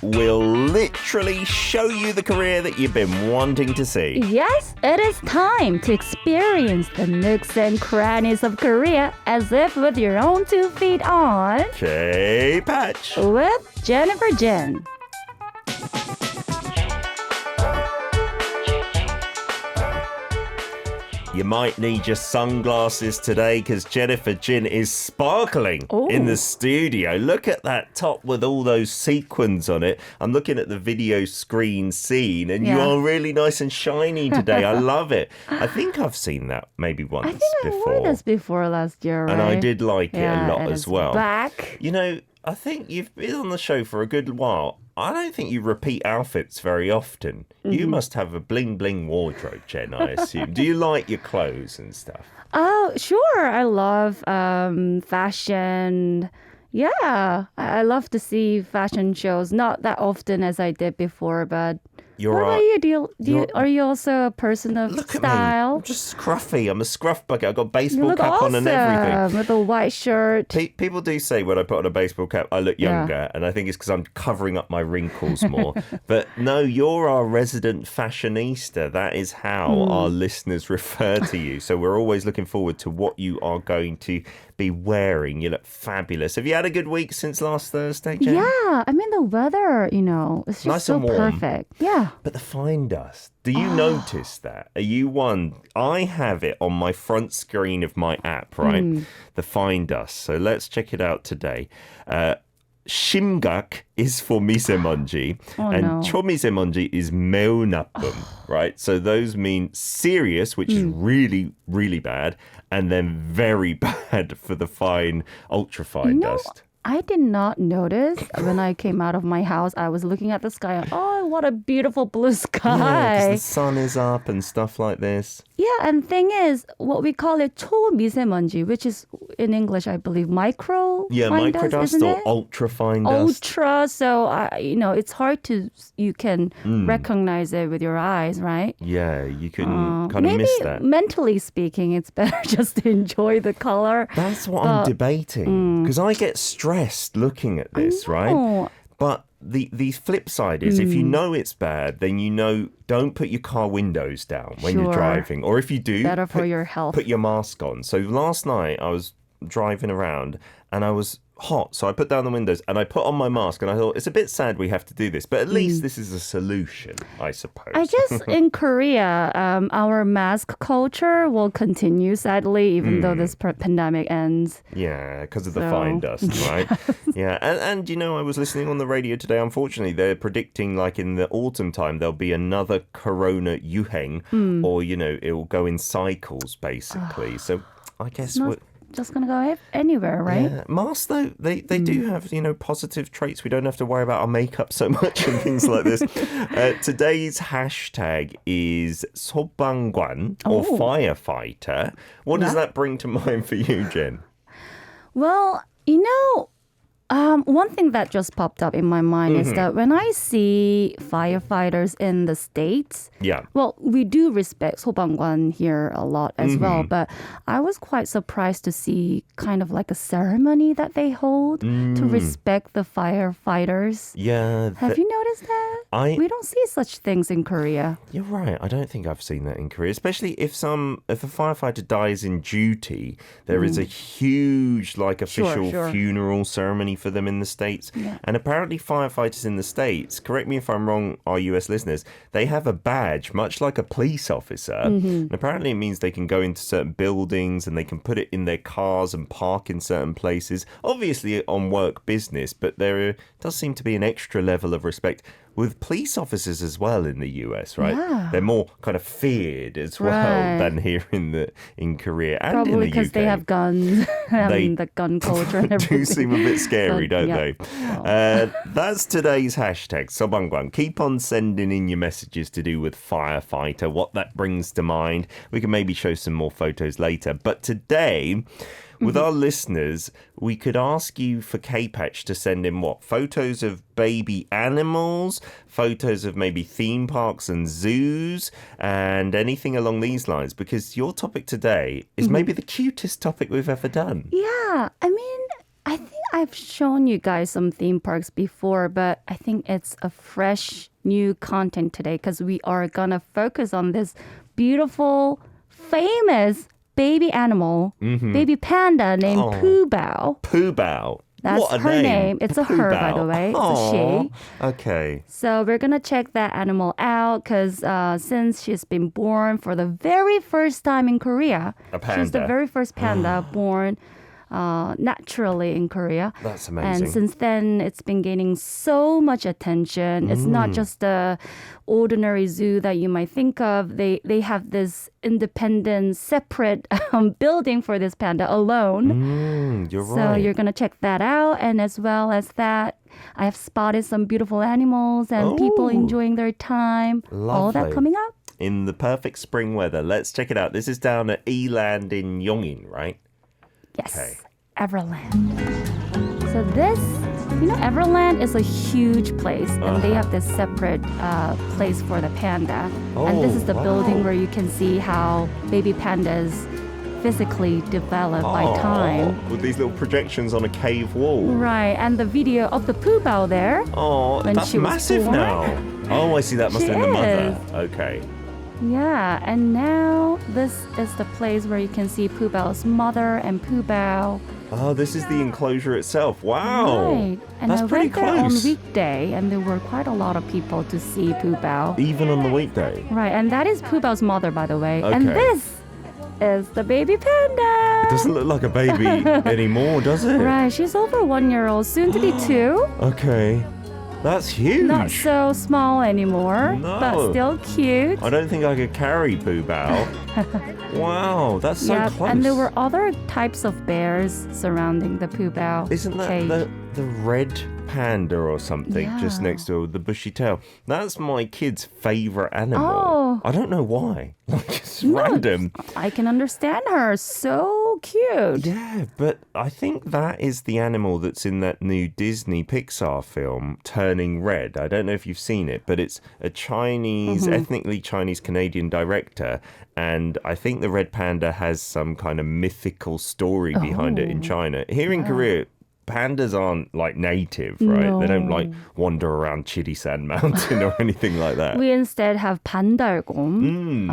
We'll literally show you the career that you've been wanting to see. Yes, it is time to experience the nooks and crannies of Korea as if with your own 2 feet on. K-Patch. With Jennifer Jen. You might need your sunglasses today because Jennifer Jin is sparkling in the studio. Look at that top with all those sequins on it. I'm looking at the video screen scene and you are really nice and shiny today. I love it. I think I've seen that maybe once before. I wore this before last year, right? And I did like it a lot as well. Back. You know, I think you've been on the show for a good while. I don't think you repeat outfits very often. You must have a bling-bling wardrobe, Jen, I assume. Do you like your clothes and stuff? Oh, sure. I love fashion. Yeah, I love to see fashion shows. Not that often as I did before, but... What about you? Are you also a person of Look style? At me. I'm just scruffy. I'm a scruff bucket. I've got a baseball cap awesome on and everything. With a white shirt. People do say when I put on a baseball cap, I look younger. And I think it's because I'm covering up my wrinkles more. But no, you're our resident fashionista. That is how our listeners refer to you. So we're always looking forward to what you are going to be wearing. You look fabulous. Have you had a good week since last Thursday, Jen? Yeah. I mean, the weather, it's just nice so and warm. perfect. Yeah. But the fine dust, do you notice that? Are you one? I have it on my front screen of my app, right? The fine dust. So let's check it out today. 심각 is for 미세먼지 and 초미세먼지 is 매우 나쁨, right? So those mean serious, which is really, really bad, and then very bad for the fine, ultrafine dust. I did not notice when I came out of my house. I was looking at the sky and, oh, what a beautiful blue sky. Yeah, because the sun is up and stuff like this. Yeah, and thing is, what we call it 초미세먼지, which is in English, I believe, micro. Yeah, microdust or ultrafine dust. Ultra, so it's hard you can recognize it with your eyes, right? Yeah, you can kind of miss that. Maybe mentally speaking, it's better just to enjoy the color. That's what I'm debating because I get stressed looking at this, right? But the flip side is if you know it's bad, then don't put your car windows down when you're driving. Or if you do, better for your health. Put your mask on. So last night I was driving around and I was hot. So I put down the windows and I put on my mask and I thought, it's a bit sad we have to do this, but at least this is a solution, I suppose. I guess in Korea, our mask culture will continue, sadly, even though this pandemic ends. Yeah, because of the fine dust, right? Yeah, and I was listening on the radio today, unfortunately, they're predicting like in the autumn time, there'll be another corona yuheng, or, it will go in cycles, basically. So I guess just gonna go anywhere, right? Yeah. Masks, though, they do have, positive traits. We don't have to worry about our makeup so much and things like this. Today's hashtag is 소방관 or firefighter. What does that bring to mind for you, Jen? Well, one thing that just popped up in my mind is that when I see firefighters in the States, well, we do respect 소방관 here a lot as well, but I was quite surprised to see kind of like a ceremony that they hold to respect the firefighters. Yeah. Have you noticed that? We don't see such things in Korea. You're right. I don't think I've seen that in Korea, especially if a firefighter dies in duty, there is a huge official funeral ceremony for them in the States. Yeah. And apparently firefighters in the States, correct me if I'm wrong, our US listeners, they have a badge, much like a police officer. And apparently it means they can go into certain buildings and they can put it in their cars and park in certain places. Obviously on work business, but there does seem to be an extra level of respect with police officers as well in the US, right? Yeah. They're more kind of feared as well than here in Korea and probably in the UK. Because they have guns and the gun culture and everything. Do seem a bit scary, don't they? That's today's hashtag, 소방관. Keep on sending in your messages to do with firefighter, what that brings to mind. We can maybe show some more photos later. But today, with our listeners, we could ask you for K-Patch to send in what? Photos of baby animals, photos of maybe theme parks and zoos, and anything along these lines, because your topic today is maybe the cutest topic we've ever done. Yeah, I mean, I think I've shown you guys some theme parks before, but I think it's a fresh new content today because we are gonna focus on this beautiful, famous baby animal, baby panda named Pubao. Pubao. That's what a her name. It's a her, by the way. It's a she. Okay. So we're going to check that animal out because since she's been born for the very first time in Korea, a panda. she's the very first panda born naturally in Korea. That's amazing. And since then, it's been gaining so much attention. It's not just a ordinary zoo that you might think of. They have this independent, separate building for this panda alone. You're right. So you're going to check that out. And as well as that, I have spotted some beautiful animals and people enjoying their time. Lovely. All that coming up. In the perfect spring weather. Let's check it out. This is down at Everland in Yongin, right? Yes, Okay. Everland. So this, Everland is a huge place, and they have this separate place for the panda. And this is the building where you can see how baby pandas physically develop by time. With these little projections on a cave wall. Right, and the video of the Pubao there. Oh, when that's she was massive born. now. Oh, I see. That must She have been the mother. is. Okay. Yeah, and now this is the place where you can see Pubao's mother and Pubao. Oh, this is the enclosure itself. Wow. Right. And That's I pretty went there on close. weekday, and there were quite a lot of people to see Pubao. Even on the weekday. Right, and that is Pubao's mother, by the way. Okay. And this is the baby panda. It doesn't look like a baby anymore, does it? Right, she's over 1 year old, soon to be 2. Okay. That's huge. Not so small anymore, No. but still cute. I don't think I could carry Pubao. Wow, that's so Yeah, close. and there were other types of bears surrounding the Pubao Isn't that cage. the red panda or something just Yeah. next to the bushy tail? That's my kid's favorite animal. Oh. I don't know why. Like it's No, random. I can understand her. So cute. Yeah, but I think that is the animal that's in that new Disney Pixar film, Turning Red. I don't know if you've seen it, but it's a Chinese, ethnically Chinese Canadian director. And I think the red panda has some kind of mythical story behind it in China. Here in Korea, pandas aren't like native, right? They don't like wander around Chirisan Mountain or anything like that. We instead have 반달곰.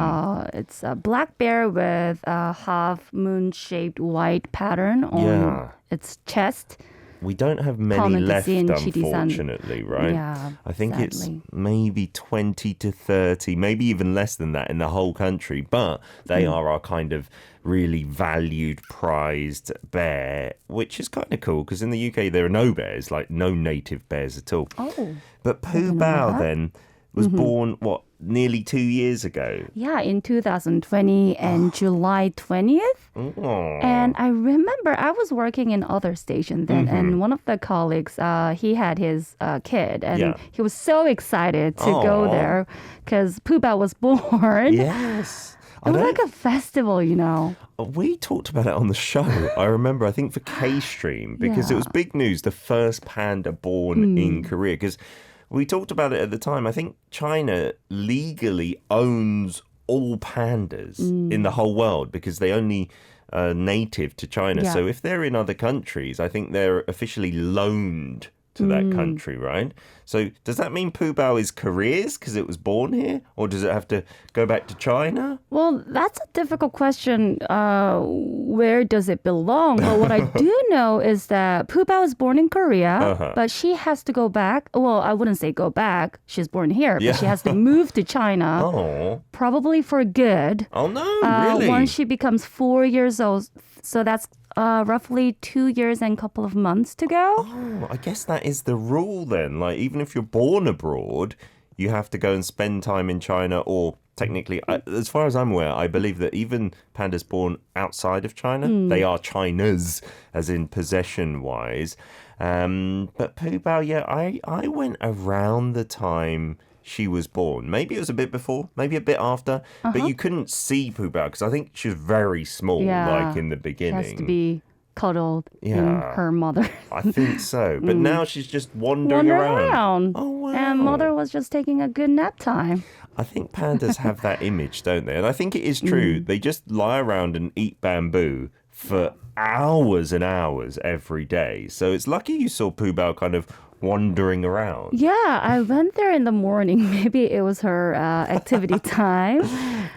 It's a black bear with a half moon-shaped white pattern on its chest. We don't have many Common to left, see in Chirisan. unfortunately, right? Yeah, I think sadly. it's maybe 20 to 30, maybe even less than that in the whole country. But they are our kind of really valued, prized bear, which is kind of cool because in the UK there are no bears, like no native bears at all. Oh. But Pubao then was born, nearly 2 years ago? Yeah, in 2020 and July 20th. Aww. And I remember I was working in other station then, and one of the colleagues, he had his kid, and he was so excited to go there because Pubao was born. Yes. It was like a festival, We talked about it on the show. I remember, I think for K-Stream, because it was big news, the first panda born in Korea. Because we talked about it at the time. I think China legally owns all pandas in the whole world because they only native to China. Yeah. So if they're in other countries, I think they're officially loaned to that country, right? So does that mean Pubao is Korea's because it was born here? Or does it have to go back to China? Well, that's a difficult question. Where does it belong? But what I do know is that Pubao was born in Korea, but she has to go back. Well, I wouldn't say go back. She's born here, but she has to move to China, probably for good. Oh, no, really? Once she becomes 4 years old. So that's roughly 2 years and a couple of months to go. Oh, I guess that is the rule then. Like, even if you're born abroad, you have to go and spend time in China, or technically, as far as I'm aware, I believe that even pandas born outside of China, they are China's, as in possession-wise. But Pubao, I went around the time she was born. Maybe it was a bit before, maybe a bit after, but you couldn't see Pubao because I think she was very small, like in the beginning. She has to be cuddled in her mother. I think so. But now she's just wandering around. Oh, wow. And mother was just taking a good nap time. I think pandas have that image, don't they? And I think it is true. They just lie around and eat bamboo for hours and hours every day. So it's lucky you saw Pubao kind of wandering around. Yeah, I went there in the morning. Maybe it was her activity time.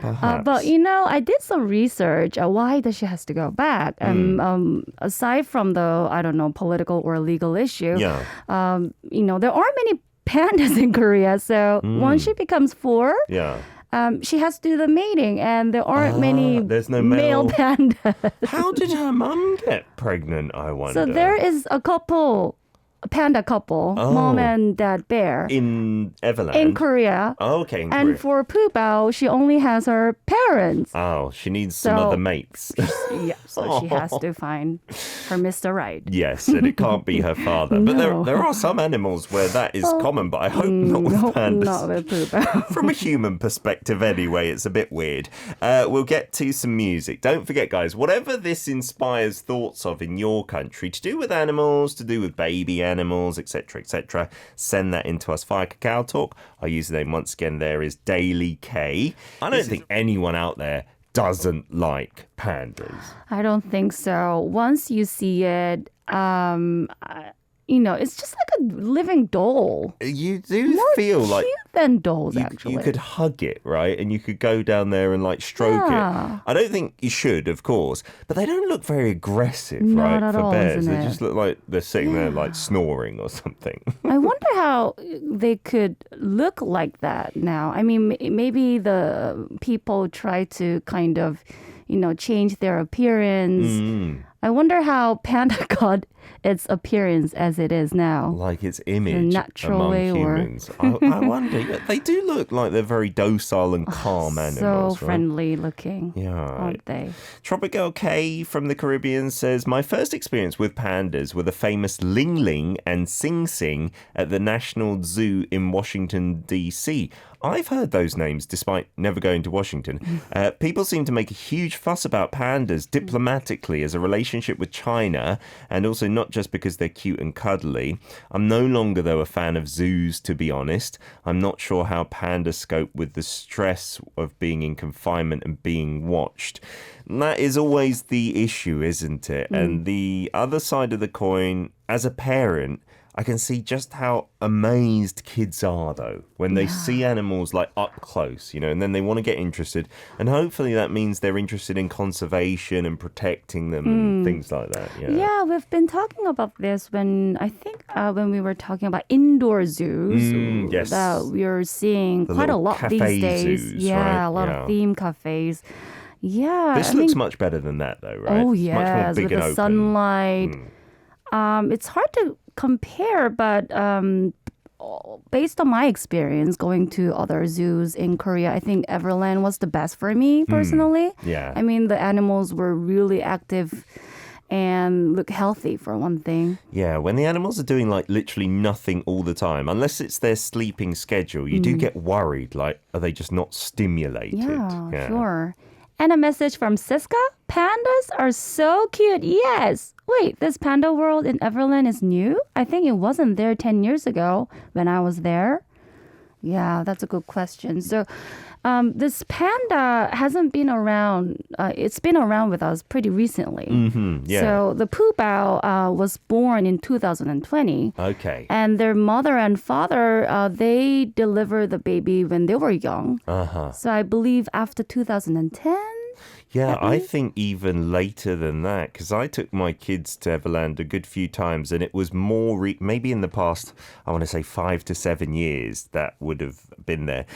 But, I did some research. Why does she has to go back? Aside from the, I don't know, political or legal issue, there aren't many pandas in Korea. So once she becomes 4... she has to do the mating, and there aren't many there's no male pandas. How did her mum get pregnant, I wonder? So there is a panda couple, mom and dad bear. In Everland? In Korea. Oh, okay, in and Korea. for Pubao, she only has her parents. Oh, she needs some other mates. So she has to find her Mr. Right. Yes, and it can't be her father. But there are some animals where that is common, but I hope not with pandas. Not with Pubao. From a human perspective anyway, it's a bit weird. We'll get to some music. Don't forget, guys, whatever this inspires thoughts of in your country, to do with animals, to do with baby animals, etc., send that into us via Kakao Talk. Our username once again there is Daily K. I don't think anyone out there doesn't like pandas. I don't think so. Once you see it, it's just like a living doll. You do More feel like cute than dolls, actually. You could hug it, right? And you could go down there and stroke it. I don't think you should, of course, but they don't look very aggressive, Not right? at For all, bears, isn't they it? just look like they're sitting there snoring or something. I wonder how they could look like that now. I mean, maybe the people try to kind of, change their appearance. I wonder how panda got its appearance as it is now. Like its image natural among way humans. I wonder. They do look like they're very docile and calm animals. So friendly looking, right? Aren't they? Tropic Girl K from the Caribbean says, my first experience with pandas were the famous Ling Ling and Sing Sing at the National Zoo in Washington, D.C. I've heard those names despite never going to Washington. People seem to make a huge fuss about pandas diplomatically as a relationship with China, and also not just because they're cute and cuddly. I'm no longer, though, a fan of zoos, to be honest. I'm not sure how pandas cope with the stress of being in confinement and being watched. And that is always the issue, isn't it? And the other side of the coin, as a parent, I can see just how amazed kids are, though, when they see animals up close, and then they want to get interested. And hopefully that means they're interested in conservation and protecting them and things like that. Yeah, we've been talking about this when we were talking about indoor zoos. Yes. That we're seeing The quite a little lot these cafe days. zoos, right? A lot of theme cafes. Yeah. This looks much better than that, though, right? Oh, It's much more yes, big with and the open. sunlight. It's hard to compare, but based on my experience going to other zoos in Korea, I think Everland was the best for me personally. Yeah. I mean, the animals were really active and look healthy for one thing. Yeah, when the animals are doing literally nothing all the time, unless it's their sleeping schedule, you do get worried. Are they just not stimulated? Yeah, sure. And a message from Siska. Pandas are so cute. Yes. Wait, this panda world in Everland is new? I think it wasn't there 10 years ago when I was there. Yeah, that's a good question. So this panda hasn't been around. It's been around with us pretty recently. Yeah. So the Pubao was born in 2020. Okay. And their mother and father, they delivered the baby when they were young. So I believe after 2010. Yeah, I think even later than that, because I took my kids to Everland a good few times, and it was more, maybe in the past, I want to say 5 to 7 years that would have been there.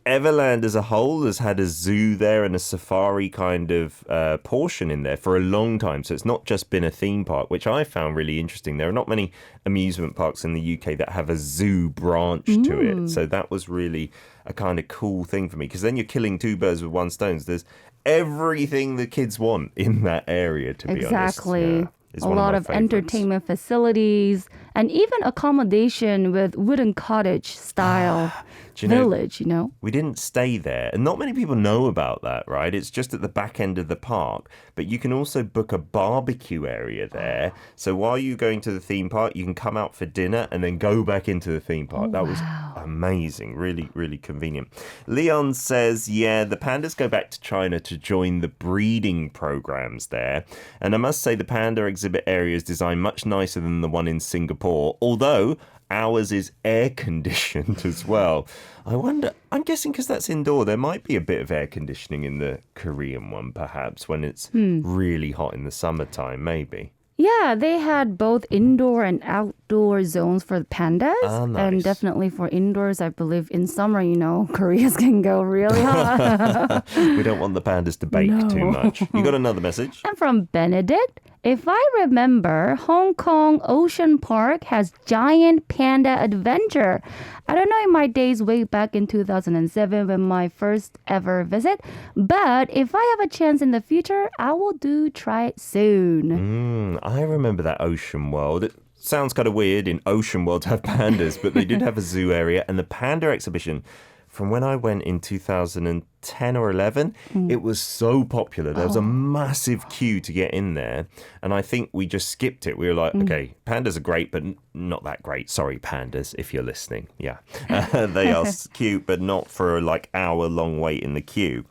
Everland as a whole has had a zoo there and a safari kind of portion in there for a long time. So it's not just been a theme park, which I found really interesting. There are not many amusement parks in the UK that have a zoo branch to it. So that was really a kind of cool thing for me, because then you're killing two birds with one stone. There's everything the kids want in that area, to be honest. Exactly. Yeah, a lot of entertainment facilities. and even accommodation with wooden cottage style village, We didn't stay there. And not many people know about that, right? It's just at the back end of the park. But you can also book a barbecue area there. So while you're going to the theme park, you can come out for dinner and then go back into the theme park. That was amazing. Really, really convenient. Leon says, yeah, the pandas go back to China to join the breeding programs there. And I must say the panda exhibit area is designed much nicer than the one in Singapore. Although ours is air conditioned as well. I wonder, I'm guessing because that's indoor, there might be a bit of air conditioning in the Korean one, perhaps, when it's really hot in the summertime, maybe. Yeah, they had both indoor and outdoor zones for the pandas. Nice. And definitely for indoors, I believe in summer, Koreas can go really hot. We don't want the pandas to bake too much. You got another message? And from Benedict, if I remember, Hong Kong Ocean Park has giant panda adventure. I don't know in my days way back in 2007 when my first ever visit, but if I have a chance in the future, I will try it soon. I remember that Ocean World. It sounds kind of weird in Ocean World to have pandas, but they did have a zoo area and the panda exhibition. From when I went in 2010 or 11, it was so popular. There was a massive queue to get in there. And I think we just skipped it. We were like, okay, pandas are great, but not that great. Sorry, pandas, if you're listening. Yeah. They are cute, but not for like hour-long wait in the queue.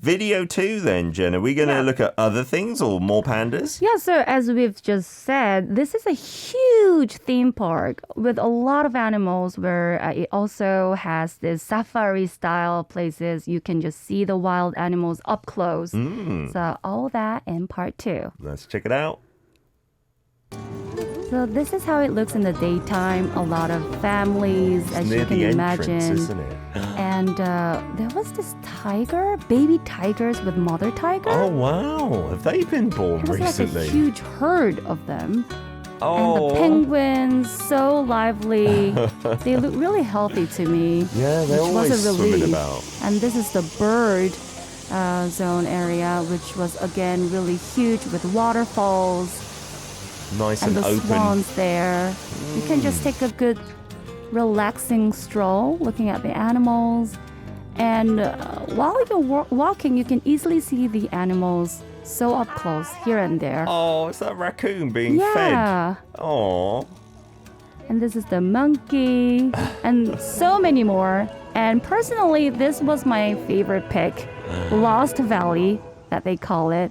Video 2 then, Jen. Are we going to look at other things or more pandas? Yeah, so as we've just said, this is a huge theme park with a lot of animals where it also has this safari-style places. You can just see the wild animals up close. So all that in part 2. Let's check it out. So this is how it looks in the daytime. A lot of families, as you can imagine. Isn't it? And there was this tiger, baby tigers with mother tiger. Oh, wow. Have they been born recently? It was recently? like a huge herd of them. Oh. And the penguins, so lively. They look really healthy to me. Yeah, they're always swimming about. And this is the bird zone area, which was, again, really huge with waterfalls. Nice and and the open. swans there. You can just take a good relaxing stroll looking at the animals. And while you're walking, you can easily see the animals so up close here and there. Oh, it's that raccoon being fed. Oh. And this is the monkey and so many more. And personally, this was my favorite pick. Lost Valley, that they call it,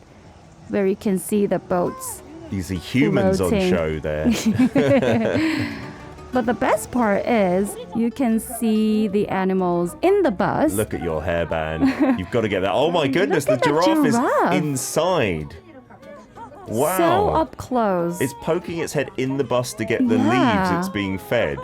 where you can see the boats. You see humans floating on show there. But the best part is you can see the animals in the bus. Look at your hairband. You've got to get that. Oh my goodness, the giraffe is inside. Wow. So up close. It's poking its head in the bus to get the leaves it's being fed.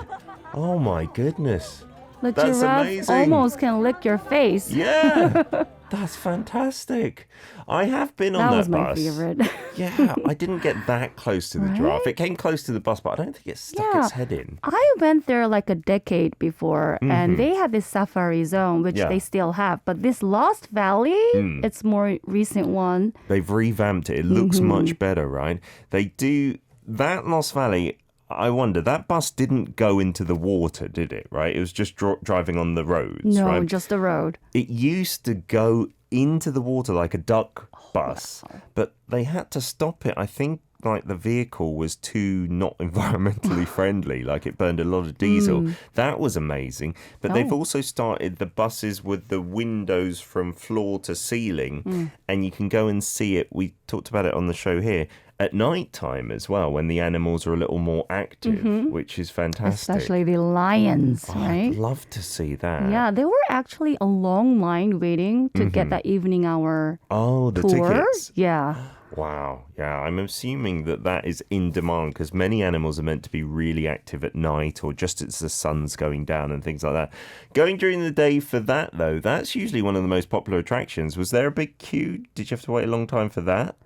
Oh my goodness. The That's giraffe amazing. almost can lick your face. Yeah. That's fantastic. I have been on that bus. That was my favorite. Yeah, I didn't get that close to the giraffe. It came close to the bus, but I don't think it stuck its head in. I went there like a decade before, and they had this safari zone, which they still have. But this Lost Valley, it's more recent one. They've revamped it. It looks much better, right? They do. That Lost Valley, I wonder, that bus didn't go into the water, did it, right? It was just driving on the roads, right? No, just the road. It used to go into the water like a duck bus, but they had to stop it. I think like the vehicle was too not environmentally friendly, like it burned a lot of diesel. That was amazing. But they've also started the buses with the windows from floor to ceiling, and you can go and see it. We talked about it on the show here. At night time as well, when the animals are a little more active, which is fantastic. Especially the lions, right? I'd love to see that. Yeah, there were actually a long line waiting to get that evening hour the tour. Tickets. Yeah. Wow. Yeah, I'm assuming that is in demand because many animals are meant to be really active at night or just as the sun's going down and things like that. Going during the day for that, though, that's usually one of the most popular attractions. Was there a big queue? Did you have to wait a long time for that?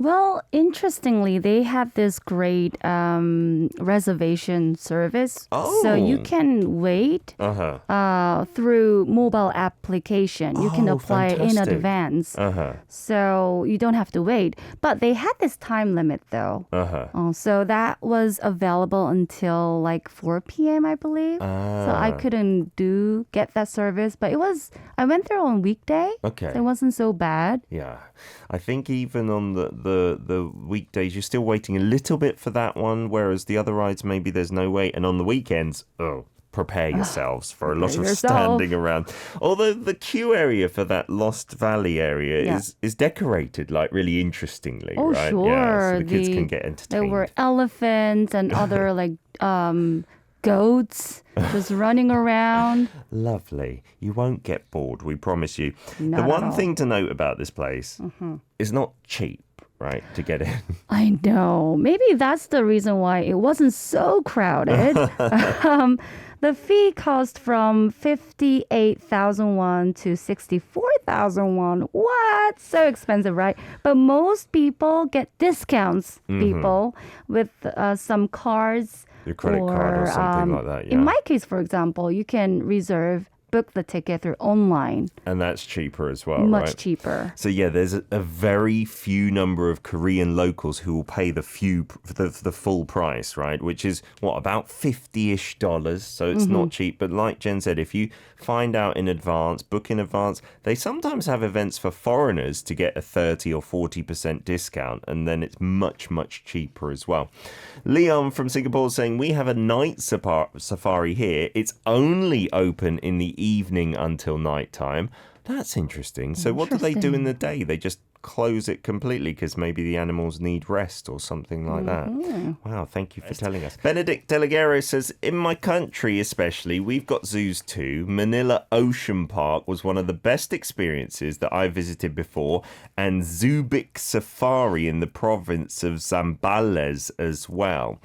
Well, interestingly, they have this great reservation service. So you can wait through mobile application. You can apply in advance. So you don't have to wait. But they had this time limit, though. So that was available until like 4 p.m., I believe. So I couldn't get that service. But I went there on weekday. Okay. So it wasn't so bad. Yeah. I think even on the weekdays, you're still waiting a little bit for that one, whereas the other rides, maybe there's no wait. And on the weekends, prepare yourselves for a lot of standing around. Although the queue area for that Lost Valley area is decorated like really interestingly, right? Sure. Yeah, so the kids can get entertained. There were elephants and other like goats just running around. Lovely. You won't get bored, we promise you. Not the one at all. thing to note about this place is not cheap, right, to get in. I know. Maybe that's the reason why it wasn't so crowded. The fee cost from 58,000 won to 64,000 won. What? So expensive, right? But most people get discounts, people, with some cards. Your credit card or something like that, yeah. In my case, for example, you can book the ticket through online. And that's cheaper as well, Much cheaper. So yeah, there's a very few number of Korean locals who will pay the full price, right? Which is about $50-ish. So it's not cheap. But like Jen said, if you find out in advance, book in advance, they sometimes have events for foreigners to get a 30 or 40% discount. And then it's much, much cheaper as well. Leon from Singapore is saying, we have a night safari here. It's only open in the evening until nighttime. That's interesting. So what do they do in the day? They just close it completely because maybe the animals need rest or something like that. Wow, thank you for telling us. Benedict Deligero says, in my country especially, we've got zoos too. Manila Ocean Park was one of the best experiences that I visited before, and Zubik Safari in the province of Zambales as well.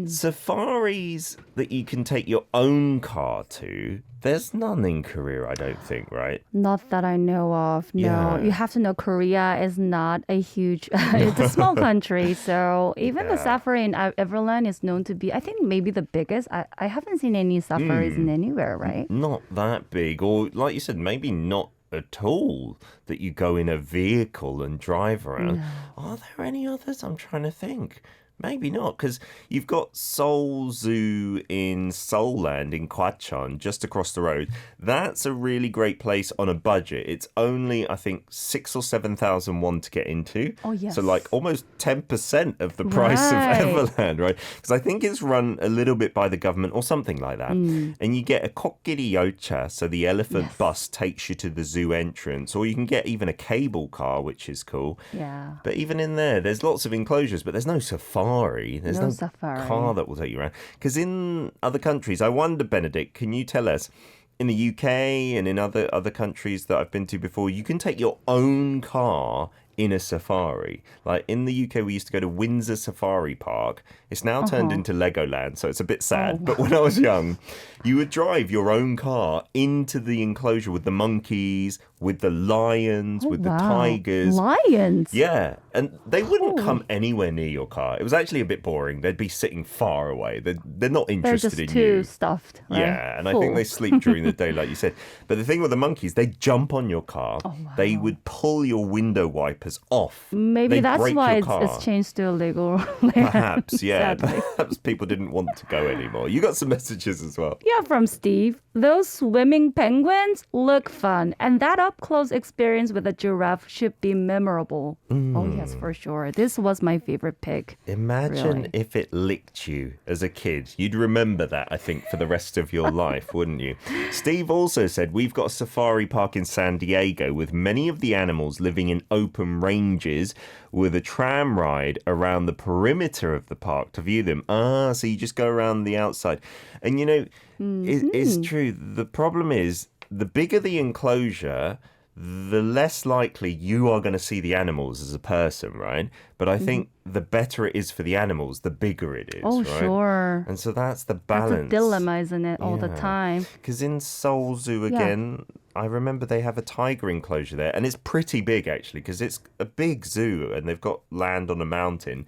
Safaris that you can take your own car to, there's none in Korea, I don't think, right? Not that I know of. No, Yeah. You have to know Korea is not a huge, it's a small country. So even the safari in Everland is known to be, I think, maybe the biggest. I haven't seen any safaris in anywhere, right? Not that big, or like you said, maybe not at all that you go in a vehicle and drive around. No. Are there any others? I'm trying to think. Maybe not, because you've got Seoul Zoo in Seoulland in Gwacheon, just across the road. That's a really great place on a budget. It's only, I think, 6,000 or 7,000 won to get into. Oh, yes. So like almost 10% of the price of Everland, right? Because I think it's run a little bit by the government or something like that. And you get a kokkiri yocha, so the elephant bus takes you to the zoo entrance, or you can get even a cable car, which is cool. Yeah. But even in there's lots of enclosures, but there's no safari. There's no safari. car that will take you around. Because in other countries, I wonder, Benedict, can you tell us, in the UK and in other countries that I've been to before, you can take your own car in a safari. Like in the UK, we used to go to Windsor Safari Park. It's now turned into Legoland, so it's a bit sad. But when I was young, you would drive your own car into the enclosure with the monkeys, with the lions, with the tigers. Lions? Yeah, and they wouldn't come anywhere near your car. It was actually a bit boring. They'd be sitting far away. They're not interested They're in just you. too stuffed. Right? Yeah, and I think they sleep during the day, like you said. But the thing with the monkeys, they jump on your car. They would pull your window wipers off. Maybe They'd that's break why your car. it's changed to illegal land. Perhaps, yeah. Sadly. Perhaps people didn't want to go anymore. You got some messages as well. Yeah, from Steve. Those swimming penguins look fun, and that up-close experience with a giraffe should be memorable. Oh, yes, for sure. This was my favorite pick. Imagine really. if it licked you as a kid. You'd remember that, I think, for the rest of your life, wouldn't you? Steve also said, we've got a safari park in San Diego with many of the animals living in open ranges with a tram ride around the perimeter of the park to view them. So you just go around the outside. And, you know, it's true. The problem is, the bigger the enclosure, the less likely you are going to see the animals as a person, right? But I think the better it is for the animals, the bigger it is, Oh, right? sure. And so that's the balance. That's a dilemma, isn't it, all the time? Because in Seoul Zoo, again, I remember they have a tiger enclosure there. And it's pretty big, actually, because it's a big zoo and they've got land on a mountain.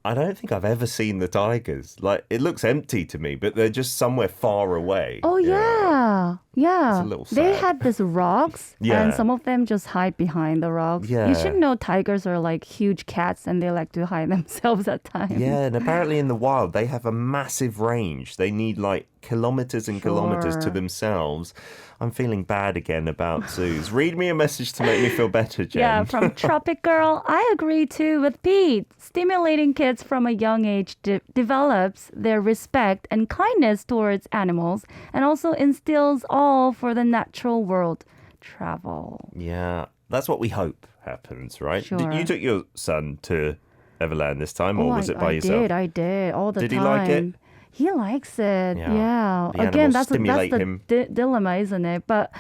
I don't think I've ever seen the tigers. Like, it looks empty to me, but they're just somewhere far away. Oh, yeah. It's a little sad. They had these rocks, and some of them just hide behind the rocks. Yeah. You should know tigers are like huge cats, and they like to hide themselves at times. Yeah, and apparently in the wild, they have a massive range. They need like kilometers and kilometers to themselves. I'm feeling bad again about zoos. Read me a message to make me feel better, Jen. Yeah, from Tropic Girl. I agree too with Pete. Stimulating kids from a young age develops their respect and kindness towards animals and also instills all for the natural world travel. Yeah, that's what we hope happens, right? Sure. You took your son to Everland this time, or was it by yourself? I did, all the time. Did he like it? He likes it. Yeah. The Again, that's stimulate the him. Dilemma, isn't it? But,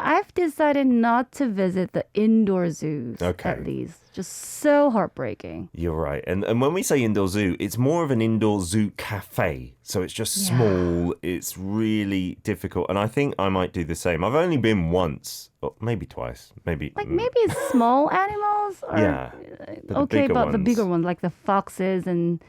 I've decided not to visit the indoor zoos, at least. Just so heartbreaking. You're right. And when we say indoor zoo, it's more of an indoor zoo cafe. So it's just small. It's really difficult. And I think I might do the same. I've only been once, or maybe twice. Maybe Small animals? Or, but the bigger ones, like the foxes and...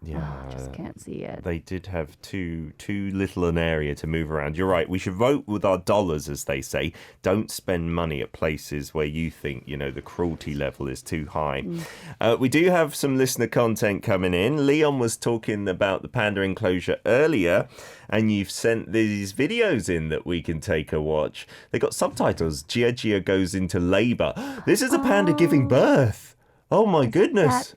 Yeah, I just can't see it. They did have too little an area to move around. You're right. We should vote with our dollars, as they say. Don't spend money at places where you think, the cruelty level is too high. We do have some listener content coming in. Leon was talking about the panda enclosure earlier, and you've sent these videos in that we can take a watch. They got subtitles. Gia Gia goes into labor. This is a panda giving birth. Oh my goodness.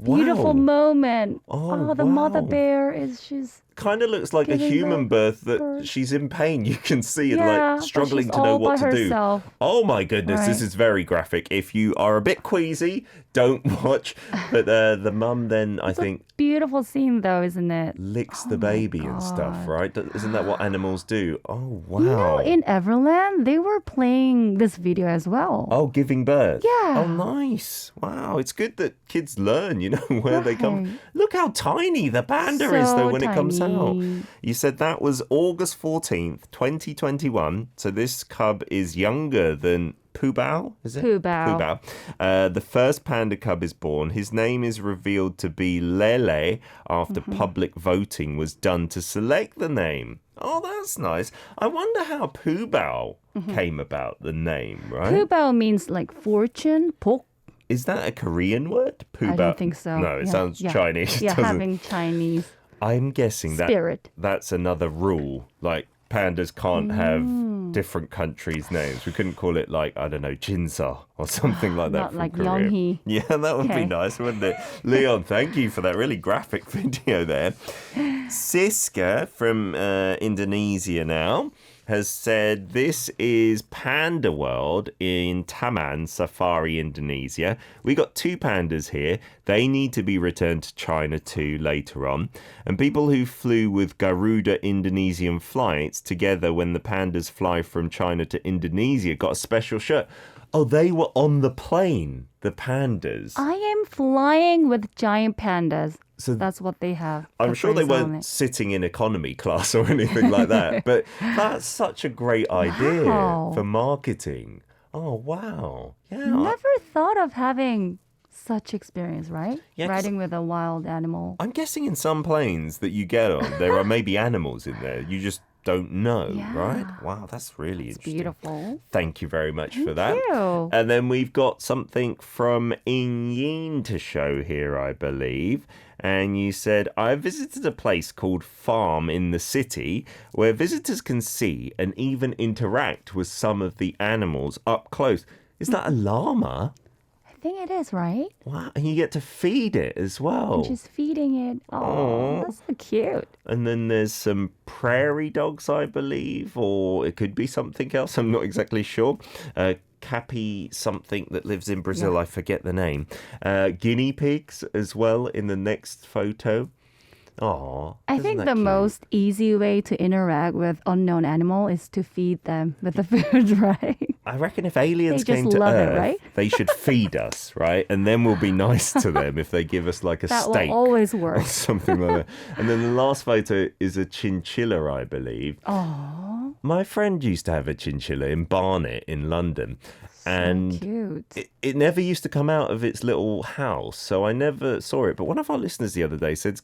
Beautiful moment. The wow. mother bear she's kind of looks like a human birth that she's in pain. You can see it like struggling to know what to do. Oh my goodness, this is very graphic. If you are a bit queasy, don't watch. But the mum then, I think... Beautiful scene though, isn't it? Licks the baby and stuff, right? Isn't that what animals do? Oh, wow. In Everland, they were playing this video as well. Oh, giving birth? Yeah. Oh, nice. Wow, it's good that kids learn, where they come. Look how tiny the panda is though when it comes out. You said that was August 14th, 2021. So this cub is younger than Pubao, is it? Pubao. The first panda cub is born. His name is revealed to be Lele after public voting was done to select the name. Oh, that's nice. I wonder how Pubao came about, the name, right? Pubao means like fortune, 복. Is that a Korean word? Pubao? I don't think so. No, it sounds Chinese. Yeah, having Chinese I'm guessing spirit. That's another rule. Like, pandas can't have different countries' names. We couldn't call it like, I don't know, Jinsa or something like that. Not from like Korea. Yoonghee. Yeah, that would be nice, wouldn't it? Leon, thank you for that really graphic video there. Siska from Indonesia now has said this is Panda World in Taman Safari, Indonesia. We got 2 pandas here. They need to be returned to China too later on. And people who flew with Garuda Indonesian flights together when the pandas fly from China to Indonesia got a special shirt. Oh, they were on the plane, the pandas. I am flying with giant pandas. So that's what they have. I'm sure they weren't sitting in economy class or anything like that. But that's such a great idea for marketing. Oh, wow. Yeah. Never thought of having such experience, right? Yeah, riding with a wild animal. I'm guessing in some planes that you get on, there are maybe animals in there. You just don't know, right? Wow, that's really interesting. Beautiful. Thank you very much for that. Thank you. And then we've got something from In Yin to show here, I believe. And you said, I visited a place called Farm in the city where visitors can see and even interact with some of the animals up close. Is that a llama? I think it is, right? Wow, and you get to feed it as well. And she's feeding it. Oh, that's so cute. And then there's some prairie dogs, I believe, or it could be something else. I'm not exactly sure. Cappy something that lives in Brazil. I forget the name. Guinea pigs as well in the next photo. Oh, I think the most easy way to interact with unknown animal is to feed them with the food, right? I reckon if aliens they just came to love Earth, it, right? they should feed us, right? And then we'll be nice to them if they give us like a that steak. Will always Or work. something like that. And then the last photo is a chinchilla, I believe. Oh, My friend used to have a chinchilla in Barnet in London. And so cute. It never used to come out of its little house, so I never saw it. But one of our listeners the other day said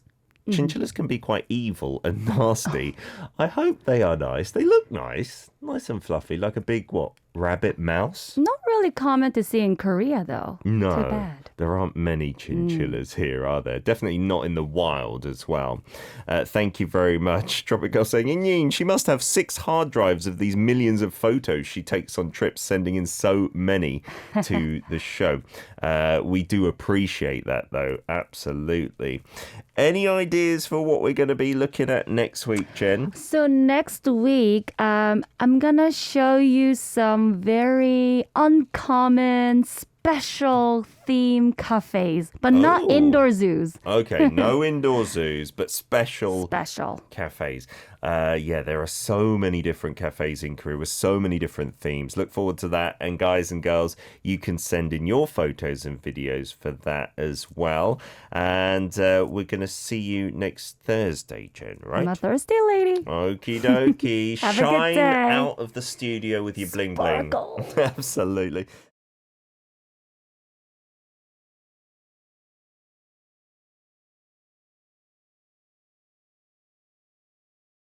chinchillas can be quite evil and nasty. I hope they are nice. They look nice and fluffy, like a big, rabbit mouse? Not really common to see in Korea, though. No, Too bad. There aren't many chinchillas here, are there? Definitely not in the wild as well. Thank you very much. Tropic Girl saying, Yin, she must have 6 hard drives of these millions of photos she takes on trips, sending in so many to the show. We do appreciate that, though. Absolutely. Any ideas for what we're going to be looking at next week, Jen? So next week, I'm going to show you some very uncommon, special theme cafes, but not indoor zoos. Okay, no indoor zoos, but special cafes. There are so many different cafes in Korea with so many different themes. Look forward to that. And guys and girls, you can send in your photos and videos for that as well. And we're going to see you next Thursday, Jen, right? I'm a Thursday lady. Okie dokie. Have a good Shine day. out of the studio with your bling bling. Sparkle. Absolutely.